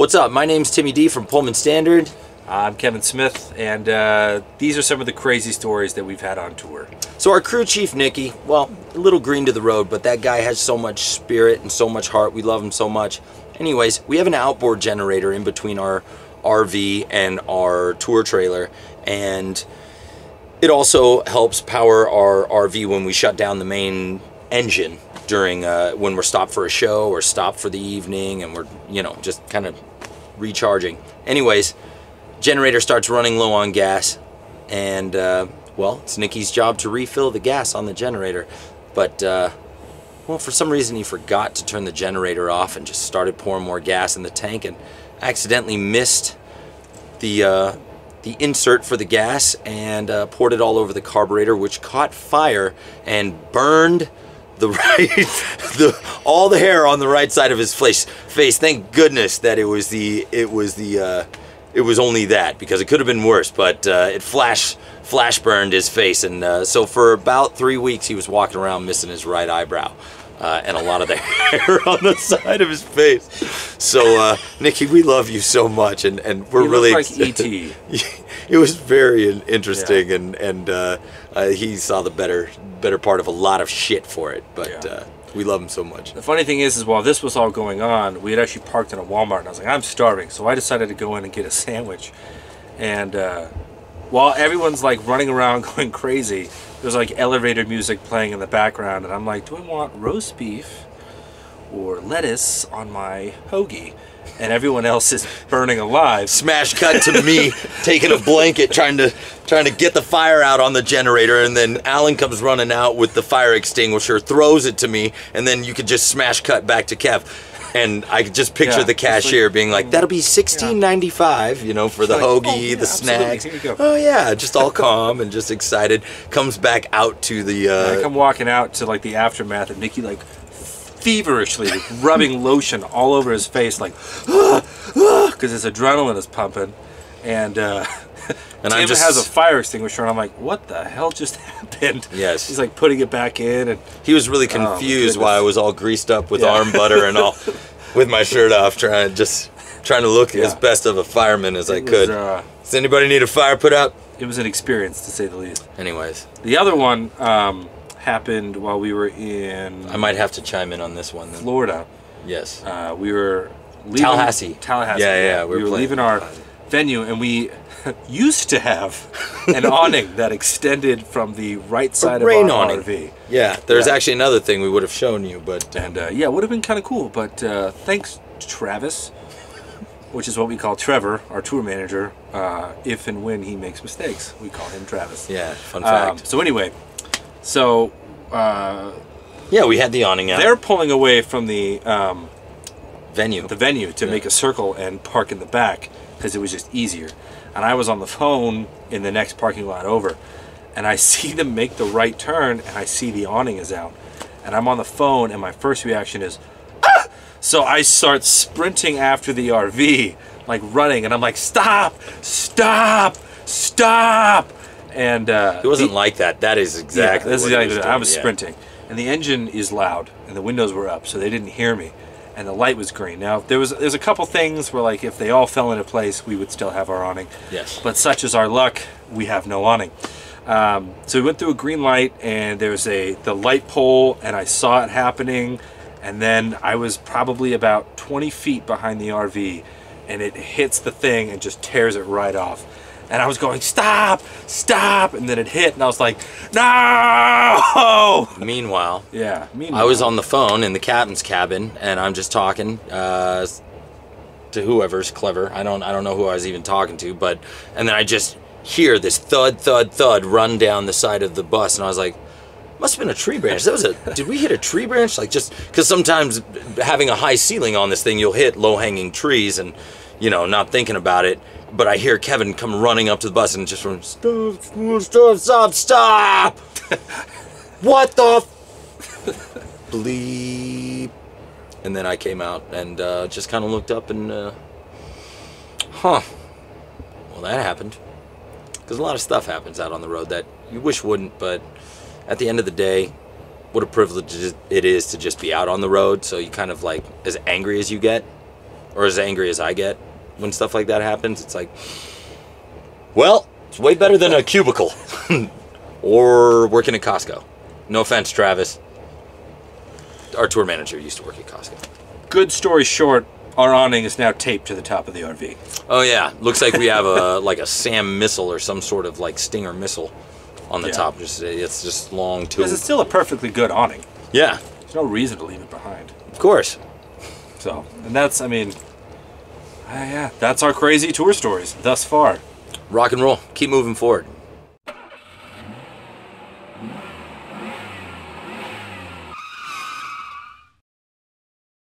What's up? My name's Timmy D from Pullman Standard. I'm Kevin Smith, and these are some of the crazy stories that we've had on tour. So our crew chief, Nicky, well, a little green to the road, but that guy has so much spirit and so much heart. We love him so much. Anyways, we have an outboard generator in between our RV and our tour trailer, and it also helps power our RV when we shut down the main engine during when we're stopped for a show or stopped for the evening and we're, you know, just kind of recharging. Anyways, generator starts running low on gas, and well, it's Nicky's job to refill the gas on the generator, but well, for some reason he forgot to turn the generator off and just started pouring more gas in the tank and accidentally missed the insert for the gas and poured it all over the carburetor, which caught fire and burned the all the hair on the right side of his face. Thank goodness that it was only that, because it could have been worse, but it flash burned his face, and so for about 3 weeks he was walking around missing his right eyebrow and a lot of the hair on the side of his face. So Nicky, we love you so much, and we're you really look like E.T. It was very interesting, yeah. and he saw the better part of a lot of shit for it, but yeah. We love him so much. The funny thing is while this was all going on, we had actually parked in a Walmart, and I was like, I'm starving, so I decided to go in and get a sandwich. And while everyone's like running around going crazy, there's like elevator music playing in the background, and I'm like, do I want roast beef or lettuce on my hoagie? And everyone else is burning alive. Smash cut to me taking a blanket trying to get the fire out on the generator, and then Alan comes running out with the fire extinguisher, throws it to me, and then you could just smash cut back to Kev. And I could just picture the cashier being like, that'll be $16.95, you know, for the hoagie, the snacks. Oh yeah, just all calm and just excited. Comes back out to the I come walking out to like the aftermath, and Nicky like feverishly rubbing lotion all over his face, like because his adrenaline is pumping, and Tim has a fire extinguisher, and I'm like, what the hell just happened? Yes. He's like putting it back in, and he was really confused why I was all greased up with arm butter and all with my shirt off, trying to look as best of a fireman as I could. Does anybody need a fire put out? It was an experience, to say the least. Anyways, the other one happened while we were in... I might have to chime in on this one then. Florida. Yes. We were leaving... Tallahassee. Yeah. We were leaving our venue, and we used to have an awning that extended from the right side of our RV. Yeah, there's actually another thing we would have shown you, but... And yeah, it would have been kind of cool, but thanks to Travis, which is what we call Trevor, our tour manager, if and when he makes mistakes. We call him Travis. Yeah, fun fact. So anyway... So, yeah, we had the awning out. They're pulling away from the venue to make a circle and park in the back because it was just easier. And I was on the phone in the next parking lot over, and I see them make the right turn, and I see the awning is out. And I'm on the phone, and my first reaction is, ah! So I start sprinting after the RV, like running, and I'm like, stop, stop, stop. And it wasn't like that. That is exactly. Yeah, that's exactly. I was sprinting, and the engine is loud, and the windows were up, so they didn't hear me, and the light was green. Now there's a couple things where, like, if they all fell into place, we would still have our awning. Yes. But such is our luck, we have no awning. So we went through a green light, and there's the light pole, and I saw it happening, and then I was probably about 20 feet behind the RV, and it hits the thing and just tears it right off. And I was going, stop, stop, and then it hit, and I was like, no! Meanwhile, I was on the phone in the captain's cabin, and I'm just talking to whoever's clever. I don't know who I was even talking to, and then I just hear this thud, thud, thud run down the side of the bus, and I was like, must have been a tree branch. Did we hit a tree branch? Like, just because sometimes having a high ceiling on this thing, you'll hit low-hanging trees, and you know, not thinking about it. But I hear Kevin come running up to the bus and just from stop! What the bleep? And then I came out and just kind of looked up and well, that happened. Because a lot of stuff happens out on the road that you wish wouldn't, but at the end of the day, what a privilege it is to just be out on the road. So you kind of like, as angry as you get, or as angry as I get when stuff like that happens. It's like, well, it's way better than a cubicle or working at Costco. No offense, Travis. Our tour manager used to work at Costco. Good story short, our awning is now taped to the top of the RV. Oh yeah, looks like we have a like a SAM missile or some sort of like Stinger missile on the top. It's just long too. Because it's still a perfectly good awning. Yeah. There's no reason to leave it behind. Of course. So, and that's, I mean, yeah, that's our crazy tour stories thus far. Rock and roll. Keep moving forward.